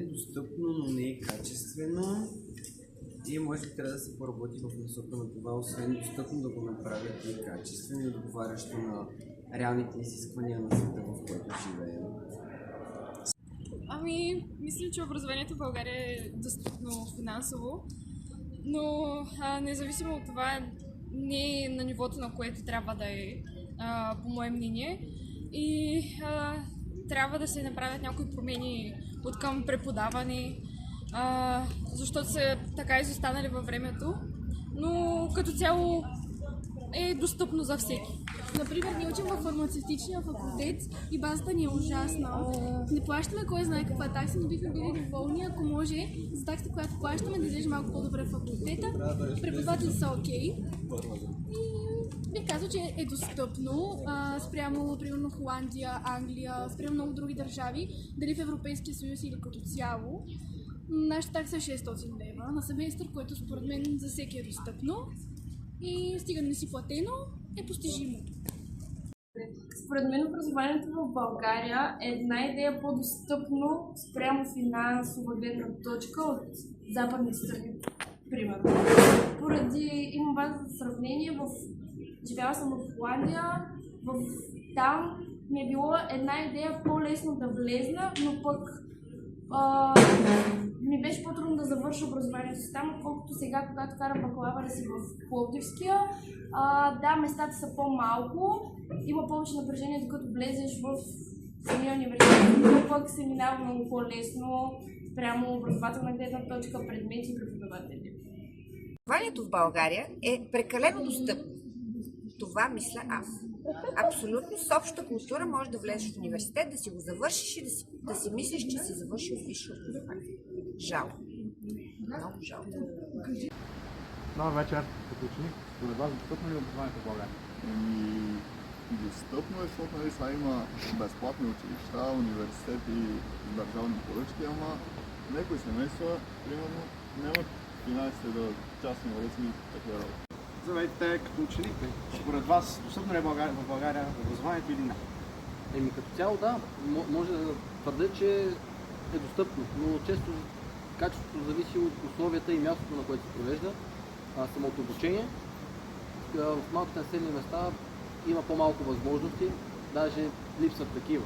е достъпно, но не е качествено и може би трябва да се поработи в насока на това, освен достъпно да го направят и качествено и отговарящо на реалните изисквания на света, в който живеем. Мисля, че образованието в България е достъпно финансово, но независимо от това не е на нивото, на което трябва да е, по мое мнение. И трябва да се направят някои промени от към преподаване, защото са така изостанали във времето, но като цяло е достъпно за всеки. Например, ние учим във фармацевтичния факултет и базата ни е ужасна. Не плащаме кой знае каква такса, но бихме били доволни, ако може за таксата, която плащаме, да излезе малко по-добре в факултета. Преподавателите са окей. И бих казал, че е достъпно спрямо, примерно, Холандия, Англия, спрямо много други държави, дали в Европейския съюз или като цяло. Нашата такса е 600 лева на семестър, което според мен за всеки е достъпно. И стига да не си платено, е постижимо. Според мен образованието в България е една идея по-достъпно спрямо финансова гледна точка от западни страни, примерно. Имам база за сравнение, живяла съм в Холандия, там ми е било една идея по-лесно да влезна, но пък ми беше по-трудно да завърша образованието си там, отколкото сега, когато карам бакалавъра си в Пловдивския. Да, местата са по-малко, има повече напрежение, докато влезеш в самия университет, но пък се минава много по-лесно спрямо образователна гледна точка, предмети и преподаватели. Образованието в България е прекалено достъпно. Това мисля аз. Абсолютно с обща култура можеш да влезеш в университет, да си го завършиш и да си мислиш, че си завършил висше образование. Жалко. Много жалко. Добър вечер, като ученик. Според вас достъпно ли е образованието в България? Достъпно е, защото сега има безплатни училища, университети, държавни поръчки, ама някои семейства, примерно, нямат финансите да частни уроци и такива работи. Здравейте, като ученик, според вас достъпно ли е в България образованието или не? Като цяло да, може да твърдя, че е достъпно, но често качеството зависи от условията и мястото, на което се провежда самото обучение. В малките населени места има по-малко възможности, даже липсват такива.